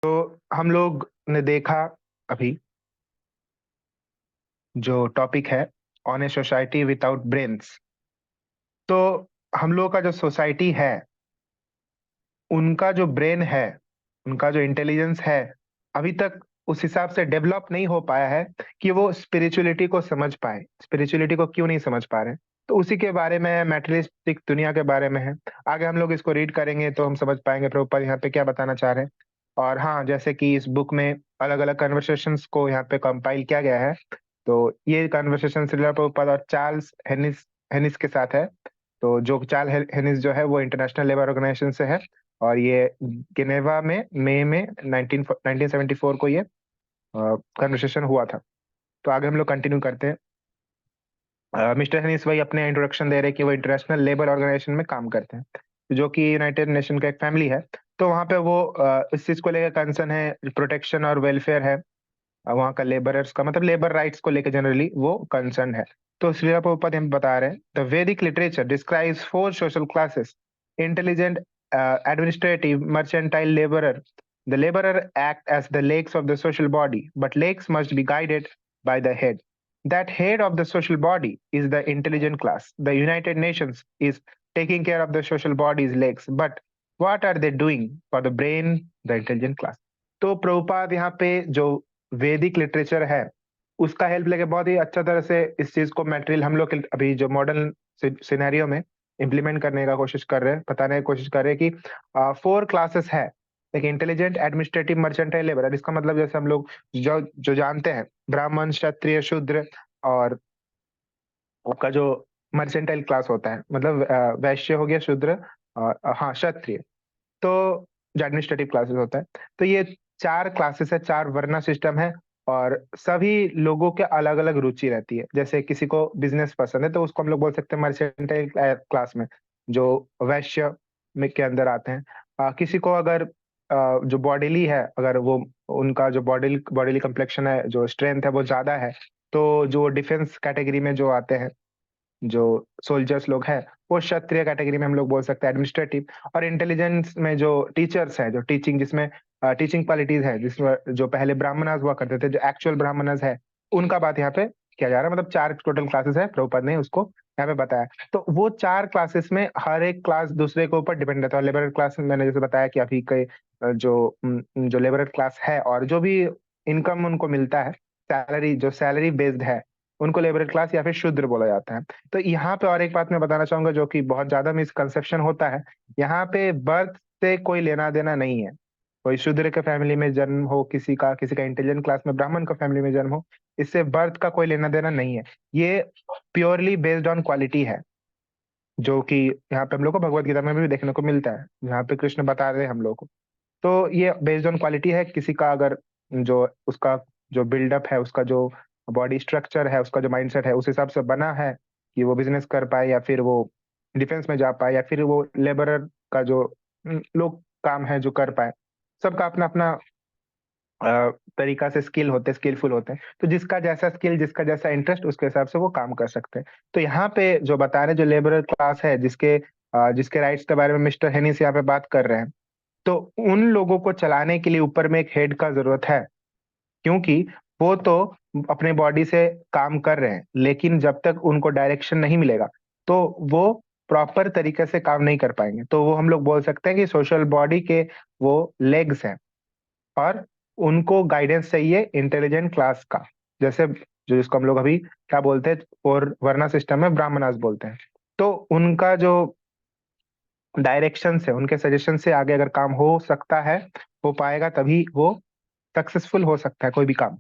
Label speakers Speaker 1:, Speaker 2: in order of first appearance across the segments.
Speaker 1: हम लोग ने देखा अभी जो टॉपिक है on a society without brains. तो हम लोग का जो सोसाइटी है, उनका जो ब्रेन है, उनका जो इंटेलिजेंस है, अभी तक उस हिसाब से डेवलप नहीं हो पाया है कि वो स्पिरिचुअलिटी को समझ पाए। स्पिरिचुअलिटी को क्यों नहीं समझ पा रहे हैं? तो उसी के बारे में है, मैटेरियलिस्टिक दुनिया के बारे में है। आगे हम लोग इसको रीड करेंगे तो हम समझ पाएंगे प्रभुपाद यहाँ पे क्या बताना चाह रहे हैं। और हाँ, जैसे कि इस बुक में अलग अलग कन्वर्सेशंस को यहाँ पे कंपाइल किया गया है। तो ये कन्वर्सेशन श्रीला प्रभुपाद और चार्ल्स हेनिस हेनिस के साथ है। तो जो चार्ल्स हेनिस जो है वो इंटरनेशनल लेबर ऑर्गेनाइजेशन से है। और ये जिनेवा में मई में 1974 को ये कन्वर्सेशन हुआ था। तो आगे हम लोग कंटिन्यू करते हैं। मिस्टर हनीस भाई अपने इंट्रोडक्शन दे रहे हैं कि वो इंटरनेशनल लेबर ऑर्गेनाइजेशन में काम करते हैं, जो कि यूनाइटेड नेशन का एक फैमिली है। तो वहाँ पे वो इस चीज को लेकर कंसर्न है, प्रोटेक्शन और वेलफेयर है। वहाँ का लेबरर्स का मतलब लेबर राइट्स को लेकर जनरली वो कंसर्न है। तो श्रीला प्रभुपाद हम बता रहे हैं, द वैदिक literature describes four social classes: intelligent, administrative, mercantile, laborer. The laborer act as the legs of the social body, but legs must be guided by the head. That head of the social body is the intelligent class. The United Nations is taking care of the social body's legs, but what are they doing for the brain, the intelligent class? तो प्रभुपाद यहाँ पे जो वैदिक literature है उसका help लेके बहुत ही अच्छा तरह से इस चीज को मटेरियल हम लोग अभी जो मॉडर्न सिनेरियो में इम्प्लीमेंट करने का कोशिश कर रहे हैं, बताने की कोशिश कर रहे हैं कि फोर क्लासेस है। एक इंटेलिजेंट, एडमिनिस्ट्रेटिव, मर्चेंटाइल, लेबर। इसका मतलब जैसे हम लोग जो जो जानते हैं, ब्राह्मण, क्षत्रिय, शूद्र, और आपका जो मर्चेंटाइल क्लास होता है मतलब वैश्य हो गया, शूद्र, और हाँ, क्षत्रिय। तो जो एडमिनिस्ट्रेटिव क्लासेस होता है, तो ये चार क्लासेस है, चार वर्ना सिस्टम है। और सभी लोगों के अलग अलग रुचि रहती है। जैसे किसी को बिजनेस पसंद है तो उसको हम लोग बोल सकते हैं मर्चेंटाइल क्लास में, जो वैश्य में के अंदर आते हैं। किसी को अगर जो बॉडीली है, अगर वो उनका जो बॉडीली कम्प्लेक्शन है, जो स्ट्रेंथ है वो ज्यादा है, तो जो डिफेंस कैटेगरी में जो आते हैं, जो सोल्जर्स लोग हैं, वो क्षत्रिय कैटेगरी में हम लोग बोल सकते हैं, एडमिनिस्ट्रेटिव। और इंटेलिजेंस में जो टीचर्स हैं, जो टीचिंग, जिसमें टीचिंग क्वालिटीज है, जिसमें जो पहले ब्राह्मणस हुआ करते थे, जो एक्चुअल ब्राह्मणस है, उनका बात यहाँ पे किया जा रहा है। मतलब चार टोटल क्लासेस है, प्रभुपाद ने उसको यहाँ पे बताया। तो वो चार क्लासेस में हर एक क्लास दूसरे के ऊपर डिपेंड रहता है। लेबर क्लास में मैंने जैसे बताया कि अभी के जो लेबर क्लास है और जो भी इनकम उनको मिलता है, सैलरी, जो सैलरी बेस्ड है, उनको लेबर क्लास या फिर शूद्र बोला जाता है। तो यहाँ पे और एक बात मैं बताना चाहूंगा जो कि बहुत ज्यादा मिसकंसेप्शन होता है। यहाँ पे बर्थ से कोई लेना देना नहीं है। कोई शूद्र के फैमिली में जन्म हो, किसी का इंटेलिजेंट क्लास में ब्राह्मण का फैमिली में जन्म हो, इससे बर्थ का कोई लेना देना नहीं है। ये प्योरली बेस्ड ऑन क्वालिटी है, जो कि यहाँ पे हम लोग को भगवत गीता में भी देखने को मिलता है, जहाँ पे कृष्ण बता रहे हैं हम लोग को। तो ये बेस्ड ऑन क्वालिटी है। किसी का अगर जो उसका जो बिल्डअप है, उसका जो बॉडी स्ट्रक्चर है, उसका जो माइंडसेट है, उस हिसाब से बना है कि वो बिजनेस कर पाए, या फिर वो डिफेंस में जा पाए, या फिर वो लेबरर का जो लोग काम है जो कर पाए। सबका अपना अपना तरीका से स्किलफुल होते हैं। तो जिसका जैसा स्किल, जिसका जैसा इंटरेस्ट, उसके हिसाब से वो काम कर सकते हैं। तो यहाँ पे जो बता रहे, जो लेबरर क्लास है, जिसके राइट्स के बारे में मिस्टर हेनिस यहाँ पे बात कर रहे हैं, तो उन लोगों को चलाने के लिए ऊपर में एक हेड का जरूरत है। क्योंकि वो तो अपने बॉडी से काम कर रहे हैं, लेकिन जब तक उनको डायरेक्शन नहीं मिलेगा तो वो प्रॉपर तरीके से काम नहीं कर पाएंगे। तो वो हम लोग बोल सकते हैं कि सोशल बॉडी के वो लेग्स हैं, और उनको गाइडेंस चाहिए इंटेलिजेंट क्लास का। जैसे जो जिसको हम लोग अभी क्या बोलते हैं, और वर्ना सिस्टम में ब्राह्मणास बोलते हैं। तो उनका जो डायरेक्शन से, उनके सजेशन से आगे अगर काम हो सकता है, हो पाएगा, तभी वो सक्सेसफुल हो सकता है कोई भी काम।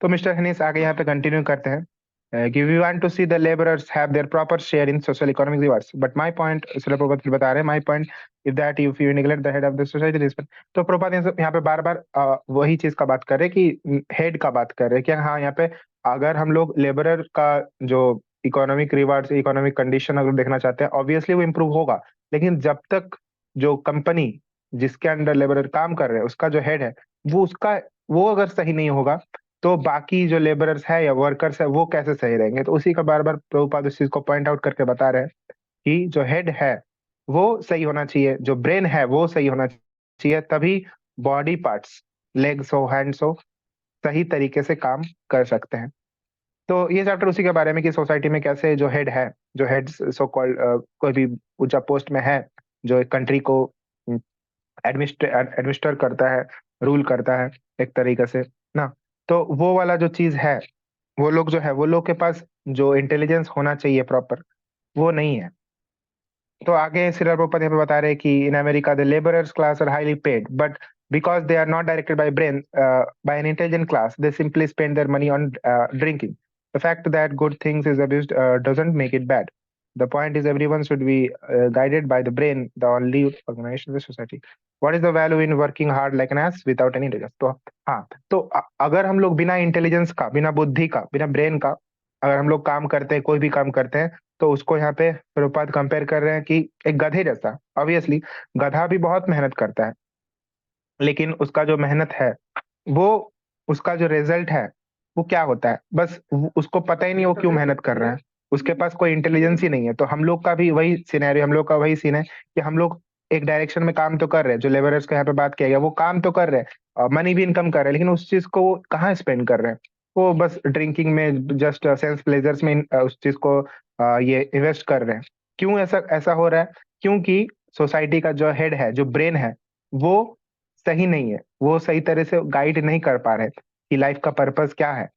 Speaker 1: तो मिस्टर हनीस आगे यहाँ पे कंटिन्यू करते हैं कि we want to see the labourers have their proper share in social economic rewards, but my point, इसलिए प्रभात बता रहे हैं, my point is that if you neglect the head of the society, तो प्रभात यहाँ पे बार बार वही चीज का बात कर रहे हैं कि हेड का बात कर रहे हैं कि हाँ, यहाँ पे अगर हम लोग लेबरर का जो इकोनॉमिक रिवार्ड्स, इकोनॉमिक कंडीशन अगर देखना चाहते हैं, ऑब्वियसली वो इम्प्रूव होगा। लेकिन जब तक जो कंपनी जिसके अंडर लेबरर काम कर रहे हैं, उसका जो हेड है, वो अगर सही नहीं होगा, तो बाकी जो लेबरर्स है या वर्कर्स है वो कैसे सही रहेंगे? तो उसी का बार बार प्रभुपाद इस चीज को पॉइंट आउट करके बता रहे हैं कि जो हेड है वो सही होना चाहिए, जो ब्रेन है वो सही होना चाहिए, तभी बॉडी पार्ट्स लेग्स हो, हैंड्स हो, सही तरीके से काम कर सकते हैं। तो ये चैप्टर उसी के बारे में कि सोसाइटी में कैसे जो हेड है, जो हेड सो कॉल्ड कोई भी ऊंचा पोस्ट में है, जो एक कंट्री को एडमिनिस्टर करता है, रूल करता है एक तरीके से ना। तो वो वाला जो चीज है, वो लोग जो है, वो लोग के पास जो इंटेलिजेंस होना चाहिए प्रॉपर, वो नहीं है। तो आगे श्रील प्रभुपाद यहाँ पे बता रहे हैं कि in America the labourers class are highly paid, but because they are not directed by brain by an intelligent class, they simply spend their money on drinking. The fact that good things is abused doesn't make it bad. The point is everyone should be guided by the brain, the only organization of the society. What is the value in working hard like an ass without any intelligence? तो हाँ, तो अगर हम लोग बिना intelligence का, बिना बुद्धि का, बिना ब्रेन का अगर हम लोग काम करते हैं, कोई भी काम करते हैं, तो उसको यहाँ पे प्रभुपाद कंपेयर कर रहे हैं कि एक गधे जैसा। ऑब्वियसली गधा भी बहुत मेहनत करता है, लेकिन उसका जो मेहनत है, वो उसका जो रिजल्ट है, वो क्या होता है, बस उसको पता ही नहीं वो क्यों मेहनत कर रहा है। उसके पास कोई इंटेलिजेंस ही नहीं है। तो हम लोग का भी वही सिनेरियो, हम लोग का वही सीन है कि हम लोग एक डायरेक्शन में काम तो कर रहे हैं, जो लेबरर्स का यहाँ पे बात किया गया, वो काम तो कर रहे हैं, मनी भी इनकम कर रहे हैं, लेकिन उस चीज को वो कहाँ स्पेंड कर रहे हैं? वो बस ड्रिंकिंग में, जस्ट सेंस प्लेजर्स में उस चीज को ये इन्वेस्ट कर रहे हैं। क्यों ऐसा ऐसा हो रहा है? क्योंकि सोसाइटी का जो हेड है, जो ब्रेन है, वो सही नहीं है। वो सही तरह से गाइड नहीं कर पा रहे कि लाइफ का पर्पस क्या है।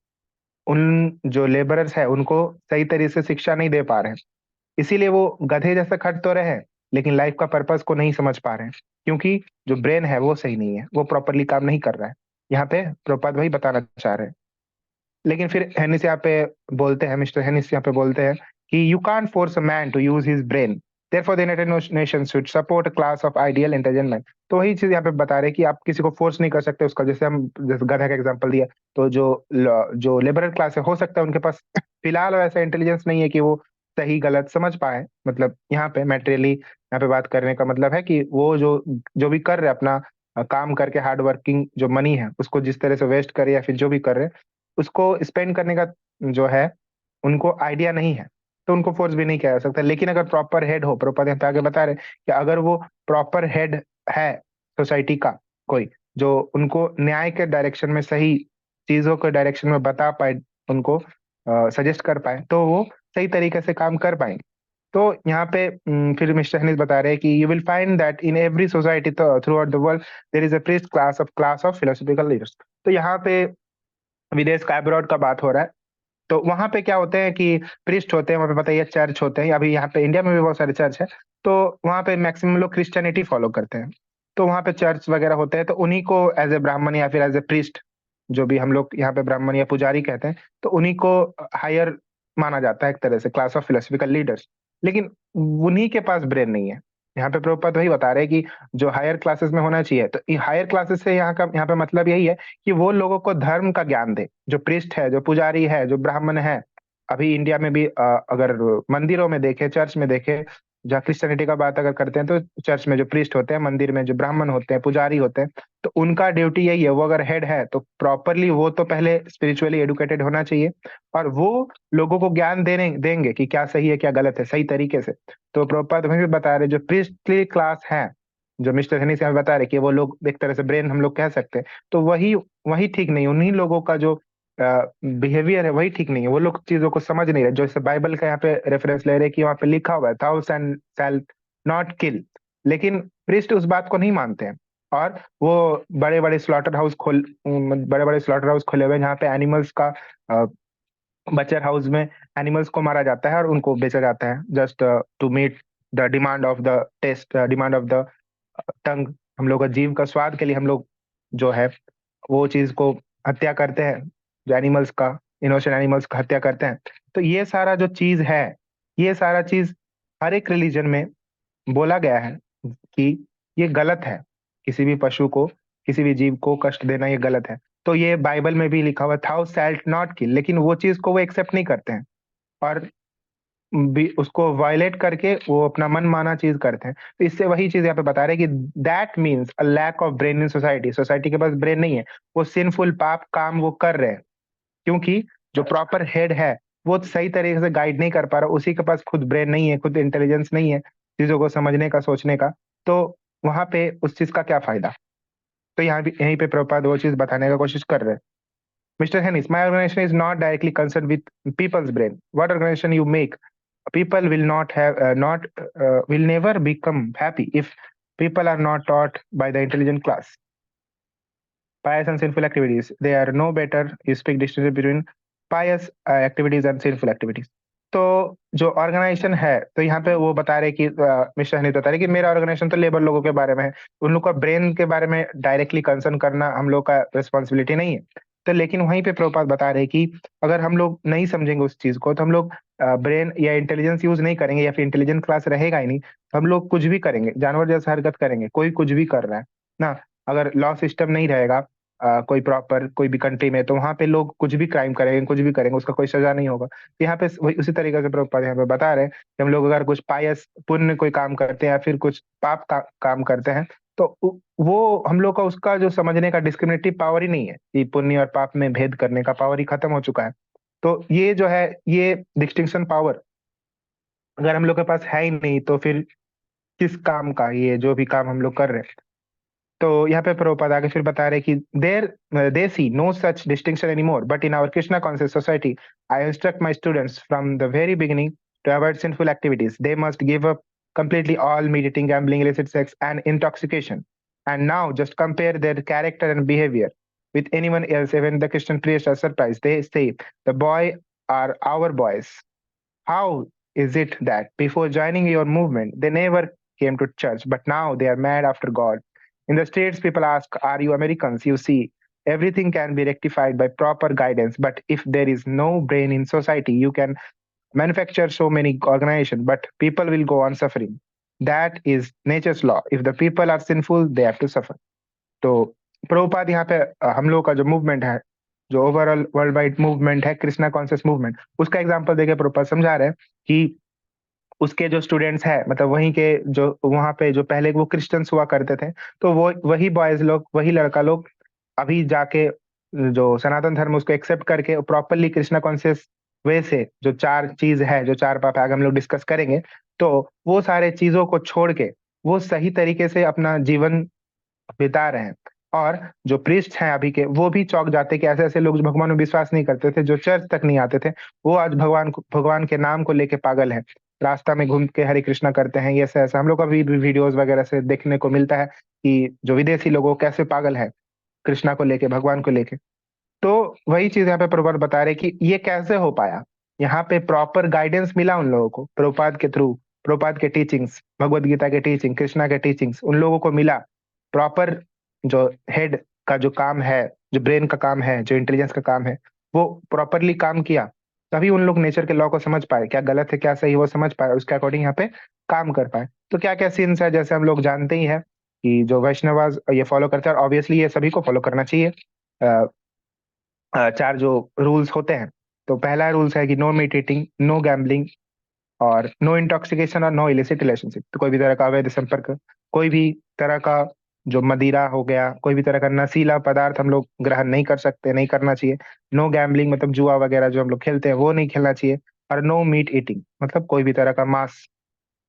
Speaker 1: उन जो लेबरर्स है, उनको सही तरीके से शिक्षा नहीं दे पा रहे हैं। इसीलिए वो गधे जैसे खट तो रहे हैं, लेकिन लाइफ का पर्पस को नहीं समझ पा रहे हैं, क्योंकि जो ब्रेन है वो सही नहीं है, वो प्रॉपरली काम नहीं कर रहा है। यहाँ पे प्रभुपाद वही बताना चाह रहे हैं। लेकिन फिर हेनिस यहाँ पे बोलते हैं, मिस्टर हेनिस यहाँ पे बोलते हैं कि you can't force a man to use his brain, therefore the United Nations should support a class of ideal intelligent men। तो वही चीज यहाँ पे बता रहे हैं कि आप किसी को फोर्स नहीं कर सकते उसका, जैसे हम जैसे गधा का एग्जांपल दिया। तो जो लिबरल क्लास है, हो सकता है उनके पास फिलहाल वैसा इंटेलिजेंस नहीं है कि वो सही गलत समझ पाए। मतलब यहाँ पे मेटेरियली यहाँ पे बात करने का मतलब है कि वो जो जो भी कर रहे हैं अपना काम करके, हार्ड वर्किंग जो मनी है उसको जिस तरह से वेस्ट करे, या फिर जो भी कर रहे हैं उसको स्पेंड करने का जो है, उनको आइडिया नहीं है, तो उनको फोर्स भी नहीं किया जा सकता। लेकिन अगर प्रॉपर हेड हो, प्रॉपर यहाँ पे आगे बता रहे कि अगर वो प्रॉपर हेड है सोसाइटी का, कोई जो उनको न्याय के डायरेक्शन में, सही चीजों के डायरेक्शन में बता पाए, उनको सजेस्ट कर पाए, तो वो सही तरीके से काम कर पाएंगे। तो यहाँ पे फिर मिस्टर हनीस बता रहे हैं कि you will find that in every society throughout the world there is a priest class of philosophical leaders. तो यहाँ पे विदेश का, अब्रॉड का बात हो रहा है। तो वहां पे क्या होते हैं कि प्रीस्ट होते हैं, वहां पे बताइए चर्च होते हैं, अभी यहाँ पे इंडिया में भी बहुत सारे चर्च है। तो वहां पे मैक्सिमम लोग क्रिश्चियनिटी फॉलो करते हैं। तो वहां पे चर्च वगैरह होते हैं, तो उन्हीं को एज ए ब्राह्मण या फिर एज ए प्रीस्ट, जो भी हम लोग यहाँ पे ब्राह्मण या पुजारी कहते हैं, तो उन्हीं को हायर माना जाता है एक तरह से, क्लास ऑफ फिलोसफिकल लीडर्स। लेकिन उन्हीं के पास ब्रेन नहीं है। यहाँ पे प्रभुपाद वही बता रहे हैं कि जो हायर क्लासेस में होना चाहिए, तो हायर क्लासेस से यहाँ पे मतलब यही है कि वो लोगों को धर्म का ज्ञान दे। जो प्रीस्ट है, जो पुजारी है, जो ब्राह्मण है, अभी इंडिया में भी अगर मंदिरों में देखे, चर्च में देखे, जहाँ क्रिश्चियनिटी का बात अगर करते हैं, तो चर्च में जो प्रीस्ट होते हैं, मंदिर में जो ब्राह्मण होते हैं, पुजारी होते हैं, तो उनका ड्यूटी यही है। वो अगर हेड है तो प्रॉपरली वो तो पहले स्पिरिचुअली एडुकेटेड होना चाहिए, और वो लोगों को ज्ञान देंगे कि क्या सही है क्या गलत है, सही तरीके से। तो प्रभुपाद वहीं भी बता रहे, जो प्रीस्टली क्लास है, जो मिस्टर हनी से हमें बता रहे कि वो लोग एक तरह से ब्रेन हम लोग कह सकते हैं, तो वही वही ठीक नहीं। उन्हीं लोगों का जो बिहेवियर है वही ठीक नहीं है। वो लोग चीजों को समझ नहीं रहे। जैसे बाइबल का यहाँ पे रेफरेंस ले रहे हैं कि वहाँ पे लिखा हुआ है थाउ एंड शैल नॉट किल, लेकिन प्रीस्ट उस बात को नहीं मानते हैं। और वो बड़े बड़े स्लॉटर हाउस खोले हुए हैं, जहाँ पे एनिमल्स का बचर हाउस में एनिमल्स को मारा जाता है और उनको बेचा जाता है, just to meet the demand of the taste, demand of the tongue. हम लोग का जीव का स्वाद के लिए हम लोग जो है वो चीज को हत्या करते हैं, जो एनिमल्स का, इनोसेंट एनिमल्स का हत्या करते हैं। तो ये सारा जो चीज है, ये सारा चीज हर एक रिलीजन में बोला गया है कि ये गलत है। किसी भी पशु को, किसी भी जीव को कष्ट देना ये गलत है। तो ये बाइबल में भी लिखा हुआ थाउ शैल्ट नॉट किल, लेकिन वो चीज को वो एक्सेप्ट नहीं करते हैं, और भी उसको वायलेट करके वो अपना मन माना चीज करते हैं। तो इससे वही चीज यहाँ पे बता रहे हैं कि that means a lack of brain in society. Society के पास ब्रेन नहीं है, वो सिंफुल पाप काम वो कर रहे हैं, क्योंकि जो प्रॉपर हेड है वो सही तरीके से गाइड नहीं कर पा रहा। उसी के पास खुद ब्रेन नहीं है, खुद इंटेलिजेंस नहीं है चीजों को समझने का, सोचने का। तो वहां पे उस चीज का क्या फायदा? तो यहाँ भी यहीं पे प्रभुपाद वो चीज बताने का कोशिश कर रहे हैं। Mr. Hennis, my organization is not directly concerned with people's brain. What organization you make, people will not have not will never become happy if people are not taught by the intelligent class. Pious and sinful activities. They are no better. You speak distinction between pious activities and sinful activities. तो जो organisation है, तो यहाँ पे वो बता रहे कि मिस्टर हनीफ बता रहे कि मेरा ऑर्गेनाइजेशन तो लेबर लोगों के बारे में है, उन लोग का ब्रेन के बारे में डायरेक्टली कंसर्न करना हम लोग का रिस्पॉन्सिबिलिटी नहीं है। तो लेकिन वहीं पे प्रभुपाद बता रहे कि अगर हम लोग नहीं समझेंगे उस चीज को, तो हम लोग ब्रेन या इंटेलिजेंस यूज नहीं करेंगे, या फिर इंटेलिजेंट क्लास रहेगा ही नहीं, तो हम लोग कुछ भी करेंगे, जानवर जैसा हरकत करेंगे, कोई कुछ भी कर रहा है ना। अगर लॉ सिस्टम नहीं रहेगा कोई प्रॉपर कोई भी कंट्री में, तो वहां पे लोग कुछ भी क्राइम करेंगे, कुछ भी करेंगे, उसका कोई सजा नहीं होगा। तो यहाँ पे वही उसी तरीके से प्रभुपाद यहाँ पे बता रहे हैं कि हम लोग अगर कुछ पायस पुण्य कोई काम करते हैं या फिर कुछ पाप का काम करते हैं, तो वो हम लोग का उसका जो समझने का डिस्क्रिमिनेटिव पावर ही नहीं है, कि पुण्य और पाप में भेद करने का पावर ही खत्म हो चुका है। तो ये जो है, ये डिस्टिंक्शन पावर अगर हम लोग के पास है ही नहीं, तो फिर किस काम का ये जो भी काम हम लोग कर रहे हैं। तो यहाँ पे प्रभुपाद आगे फिर बता रहे कि there they see no such distinction anymore, but in our Krishna conscious society I instruct my students from the very beginning to avoid sinful activities. They must give up completely all meat eating, gambling, illicit sex, and intoxication. And now just compare their character and behavior with anyone else. Even the Christian priests are surprised. They say, the boy are our boys. How is it that before joining your movement, they never came to church, but now they are mad after God? In the States, people ask, are you Americans? You see, everything can be rectified by proper guidance, but if there is no brain in society, you can manufacture so many organizations, but people will go on suffering. That is nature's law. If the people are sinful, they have to suffer. तो प्रभुपाद यहाँ पे हम लोग का जो movement है, जो overall world wide movement है, कृष्णा कॉन्शियस मूवमेंट, उसका एग्जांपल देके प्रभुपाद समझा रहे हैं कि उसके जो स्टूडेंट्स हैं, मतलब वहीं के जो वहां पे जो पहले वो क्रिश्चियंस हुआ करते थे, तो वो वही बॉयज लोग, वही लड़का लोग अभी जाके जो सनातन धर्म उसको एक्सेप्ट करके प्रॉपरली कृष्णा कॉन्शियस वे से जो चार चीज है, जो चार पाप है, आगे हम लोग डिस्कस करेंगे, तो वो सारे चीजों को छोड़ के वो सही तरीके से अपना जीवन बिता रहे हैं। और जो प्रीस्ट हैं अभी के, वो भी चौंक जाते हैं कि ऐसे ऐसे लोग जो भगवान में विश्वास नहीं करते थे, जो चर्च तक नहीं आते थे, वो आज भगवान के नाम को लेके पागल हैं, रास्ता में घूम के हरे कृष्णा करते हैं। ये ऐसा ऐसा हम लोग का भी वीडियोस वगैरह से देखने को मिलता है कि जो विदेशी लोगों कैसे पागल है कृष्णा को लेके, भगवान को लेके। तो वही चीज यहाँ पे प्रभुपाद बता रहे कि ये कैसे हो पाया। यहाँ पे प्रॉपर गाइडेंस मिला उन लोगों को प्रभुपाद के थ्रू, प्रभुपाद के टीचिंग्स, भगवत गीता के टीचिंग, कृष्णा के टीचिंग्स उन लोगों को मिला। प्रॉपर जो हेड का जो काम है, जो ब्रेन का काम है, जो इंटेलिजेंस का काम है, वो प्रॉपरली काम किया, तभी उन लोग नेचर के लॉ को समझ पाए, क्या गलत है क्या सही है वो समझ पाए, उसके अकॉर्डिंग यहाँ पे काम कर पाए। तो क्या क्या सीन्स है, जैसे हम लोग जानते ही है कि जो वैष्णवाज ये फॉलो करते हैं, और ऑब्वियसली ये सभी को फॉलो करना चाहिए। चार जो रूल्स होते हैं, तो पहला रूल्स है कि no meat eating, no gambling, और नो इंटॉक्सिकेशन और नो इलिसिट रिलेशनशिप। तो कोई भी तरह का अवैध संपर्क, कोई भी तरह का जो मदिरा हो गया, कोई भी तरह का नशीला पदार्थ हम लोग ग्रहण नहीं कर सकते, नहीं करना चाहिए। नो गैम्बलिंग मतलब जुआ वगैरह जो हम लोग खेलते हैं वो नहीं खेलना चाहिए। और नो मीट ईटिंग मतलब कोई भी तरह का मांस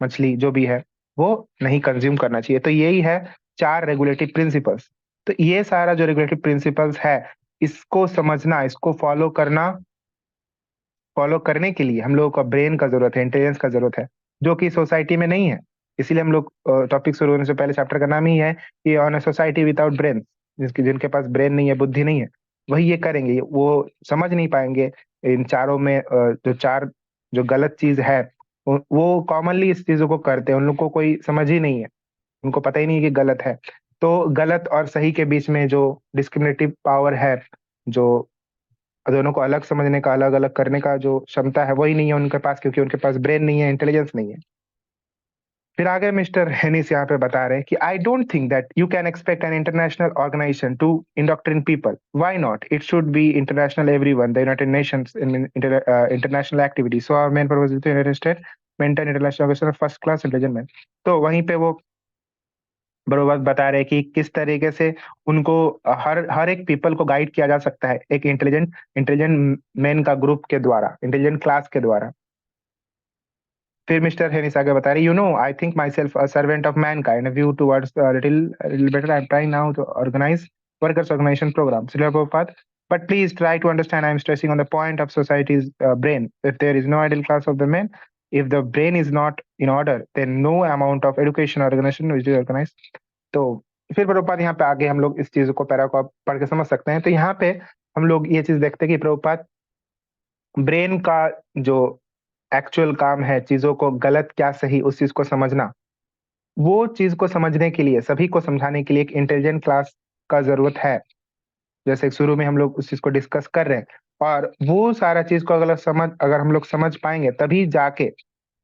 Speaker 1: मछली जो भी है वो नहीं कंज्यूम करना चाहिए। तो यही है चार रेगुलेटिव प्रिंसिपल्स। तो ये सारा जो रेगुलेटिव प्रिंसिपल्स है, इसको समझना, इसको फॉलो करने के लिए हम लोगों का ब्रेन का जरूरत है, इंटेलिजेंस का जरूरत है, जो कि सोसाइटी में नहीं है। इसीलिए हम लोग टॉपिक शुरू होने से पहले चैप्टर का नाम ही है कि on a society without brain, जिनके पास ब्रेन नहीं है, बुद्धि नहीं है, वही ये करेंगे, वो समझ नहीं पाएंगे इन चारों में जो चार जो गलत चीज है, वो कॉमनली इस चीजों को करते हैं, उन लोग को कोई समझ ही नहीं है, उनको पता ही नहीं है कि गलत है। तो गलत और सही के बीच में जो डिस्क्रिमिनेटिव पावर है, जो दोनों को अलग समझने का, अलग अलग करने का जो क्षमता है, वही नहीं है उनके पास, क्योंकि उनके पास ब्रेन नहीं है, इंटेलिजेंस नहीं है। फिर आगे मिस्टर हेनिस यहाँ पे बता रहे हैं कि I don't think that you can expect an international organisation to indoctrinate people. Why not? It should be international everyone, the united nations in international activity. So our main purpose is to united state maintain international organisation of first class intelligent man. तो वहीं पे वो बरोबर बता रहे हैं कि किस तरीके से उनको हर हर एक पीपल को गाइड किया जा सकता है एक इंटेलिजेंट इंटेलिजेंट मैन का ग्रुप के द्वारा, इंटेलिजेंट क्लास के द्वारा। फिर मिस्टर हेनिस आगे बता रहे, you know I think myself a servant of mankind view towards little better I am trying now to organize workers organization program. Srila Prabhupada, but please try to understand I am stressing on the point of society's brain. If there is no ideal class of the men, if the brain is not in order, then no amount of education or organization which is organized. तो फिर प्रभुपाद यहाँ पे आगे हम लोग इस चीज को पैरा को पढ़ के समझ सकते हैं। तो यहाँ पे हम लोग ये चीज देखते हैं कि प्रभुपाद ब्रेन का जो एक्चुअल काम है, चीजों को गलत क्या सही उस चीज को समझना, वो चीज को समझने के लिए, सभी को समझाने के लिए एक इंटेलिजेंट क्लास का जरूरत है। जैसे शुरू में हम लोग उस चीज को डिस्कस कर रहे हैं, और वो सारा चीज को अगर हम लोग समझ पाएंगे तभी जाके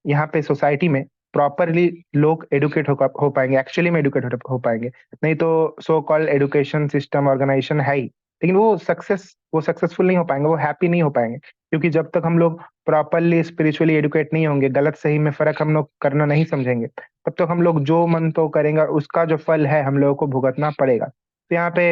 Speaker 1: यहाँ पे सोसाइटी में प्रॉपरली लोग एडुकेट हो पाएंगे, एक्चुअली में एडुकेट हो पाएंगे। नहीं तो so called education system organization है ही, लेकिन वो सक्सेसफुल नहीं हो पाएंगे, वो हैप्पी नहीं हो पाएंगे। क्योंकि जब तक हम लोग प्रॉपरली स्पिरिचुअली एडुकेट नहीं होंगे, गलत सही में फर्क हम लोग करना नहीं समझेंगे, तब तक हम लोग जो मन तो करेंगे और उसका जो फल है हम लोगों को भुगतना पड़ेगा। तो यहाँ पे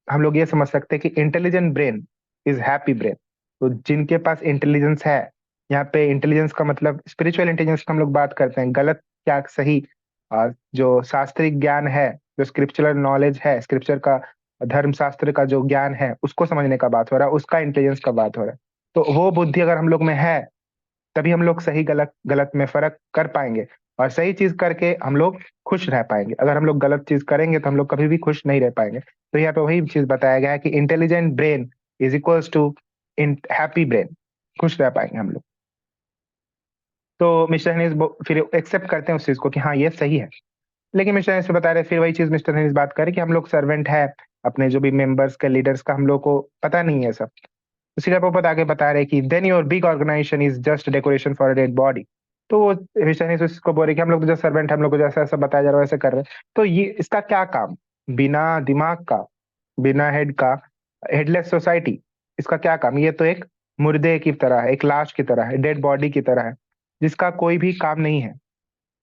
Speaker 1: हम लोग ये समझ सकते हैं कि intelligent brain is happy brain. तो जिनके पास इंटेलिजेंस है, यहाँ पे इंटेलिजेंस का मतलब स्पिरिचुअल इंटेलिजेंस का हम लोग बात करते हैं, गलत क्या सही, जो शास्त्रिक ज्ञान है, जो स्क्रिप्चुरल नॉलेज है, स्क्रिप्चर का धर्म शास्त्र का जो ज्ञान है उसको समझने का बात हो रहा है, उसका इंटेलिजेंस का बात हो रहा है। तो वो बुद्धि अगर हम लोग में है, तभी हम लोग सही गलत गलत में फर्क कर पाएंगे, और सही चीज करके हम लोग खुश रह पाएंगे। अगर हम लोग गलत चीज करेंगे तो हम लोग कभी भी खुश नहीं रह पाएंगे। तो यहाँ पे वही चीज बताया गया है कि intelligent brain is equals to in happy brain, खुश रह पाएंगे हम लोग। तो मिस्टर हनीस फिर एक्सेप्ट करते हैं उस चीज को कि हाँ ये सही है। लेकिन मिस्टर हनीस बता रहे, फिर वही चीज मिस्टर हनीस बात करें कि हम लोग सर्वेंट है, अपने जो भी मेंबर्स के लीडर्स का हम लोग को पता नहीं है सब। तो सीधा पोपट आगे बता रहे कि then your big organization is just decoration for a dead body. तो वो मिस्टर हनीस उसको बोल रहे कि हम लोग तो जो सर्वेंट है, हम लोग को जैसा ऐसा बताया जा रहा है वैसे कर रहे हैं, तो ये इसका क्या काम, बिना दिमाग का, बिना हेड का, हेडलेस सोसाइटी, इसका क्या काम? ये तो एक मुर्दे की तरह है, एक लाश की तरह है, डेड बॉडी की तरह है, जिसका कोई भी काम नहीं है।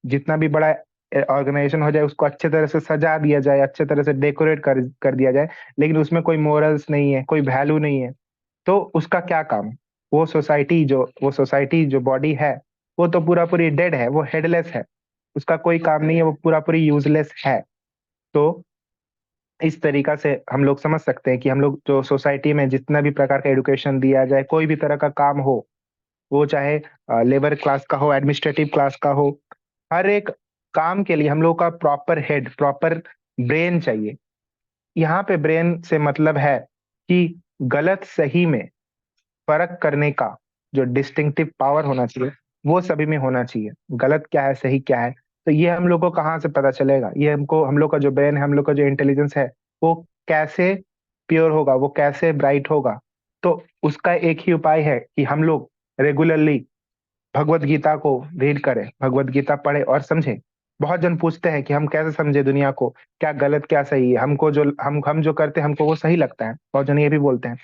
Speaker 1: जितना भी बड़ा ऑर्गेनाइजेशन हो जाए, उसको अच्छे तरह से सजा दिया जाए, अच्छे तरह से डेकोरेट कर दिया जाए, लेकिन उसमें कोई मोरल्स नहीं है, कोई वैल्यू नहीं है, तो उसका क्या काम? वो सोसाइटी जो बॉडी है, वो तो पूरा पूरी डेड है, वो हेडलेस है, उसका कोई काम नहीं है, वो पूरा पूरी यूजलेस है। तो इस तरीका से हम लोग समझ सकते हैं कि हम लोग जो सोसाइटी में जितना भी प्रकार का एडुकेशन दिया जाए, कोई भी तरह का काम हो, वो चाहे लेबर क्लास का हो, एडमिनिस्ट्रेटिव क्लास का हो, हर एक काम के लिए हम लोग का प्रॉपर हेड, प्रॉपर ब्रेन चाहिए। यहाँ पे ब्रेन से मतलब है कि गलत सही में फर्क करने का जो डिस्टिंक्टिव पावर होना चाहिए, वो सभी में होना चाहिए। गलत क्या है, सही क्या है, तो ये हम लोग को कहाँ से पता चलेगा? ये हमको, हम लोग का जो ब्रेन है, हम लोग का जो इंटेलिजेंस है, वो कैसे प्योर होगा, वो कैसे ब्राइट होगा? तो उसका एक ही उपाय है कि हम लोग रेगुलरली भगवत गीता को रीड करें, भगवत गीता पढ़े और समझे। बहुत जन पूछते हैं कि हम कैसे समझे दुनिया को, क्या गलत क्या सही है, हमको जो हम जो करते हैं हमको वो सही लगता है, बहुत जन ये भी बोलते हैं।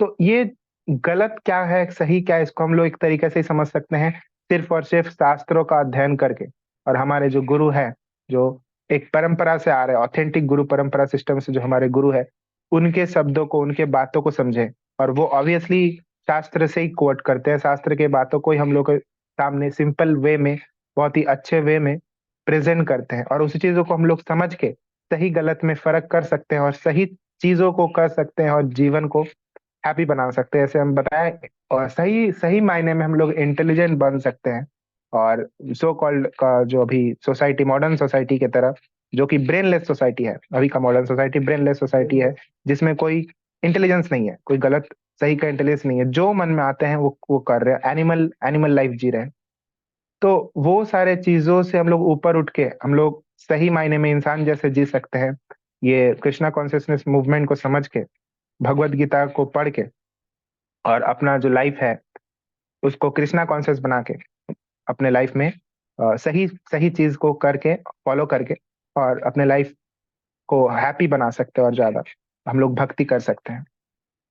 Speaker 1: तो ये गलत क्या है, सही क्या है, इसको हम लोग एक तरीके से ही समझ सकते हैं, सिर्फ और सिर्फ शास्त्रों का अध्ययन करके। और हमारे जो गुरु है, जो एक परंपरा से आ रहे हैं, ऑथेंटिक गुरु परंपरा सिस्टम से जो हमारे गुरु है, उनके शब्दों को, उनके बातों को समझे। और वो ऑब्वियसली शास्त्र से ही कोट करते हैं, शास्त्र के बातों को ही हम लोग के सामने सिंपल वे में, बहुत ही अच्छे वे में प्रेजेंट करते हैं, और उसी चीजों को हम लोग समझ के सही गलत में फर्क कर सकते हैं, और सही चीजों को कर सकते हैं, और जीवन को हैप्पी बना सकते हैं, ऐसे हम बताएं। और सही सही मायने में हम लोग इंटेलिजेंट बन सकते हैं। और सो कॉल्ड का जो अभी सोसाइटी, मॉडर्न सोसाइटी की तरफ, जो कि ब्रेनलेस सोसाइटी है, अभी का मॉडर्न सोसाइटी ब्रेनलेस सोसाइटी है, जिसमें कोई इंटेलिजेंस नहीं है, कोई गलत सही का इंटेलिजेंस नहीं है, जो मन में आते हैं वो कर रहे हैं, एनिमल एनिमल लाइफ जी रहे हैं। तो वो सारे चीजों से हम लोग ऊपर उठ के हम लोग सही मायने में इंसान जैसे जी सकते हैं। ये कृष्णा कॉन्शियसनेस मूवमेंट को समझ के, भगवत गीता को पढ़ के, और अपना जो लाइफ है उसको कृष्णा कॉन्शियस बना के, अपने लाइफ में सही सही चीज को करके, फॉलो करके, और अपने लाइफ को हैप्पी बना सकते हैं, और ज्यादा हम लोग भक्ति कर सकते हैं।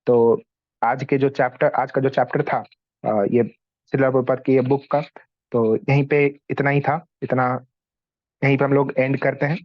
Speaker 1: तो आज का जो चैप्टर था, ये श्रीला प्रभुपाद की ये बुक का, तो यहीं पे इतना ही था, इतना, यहीं पे हम लोग एंड करते हैं।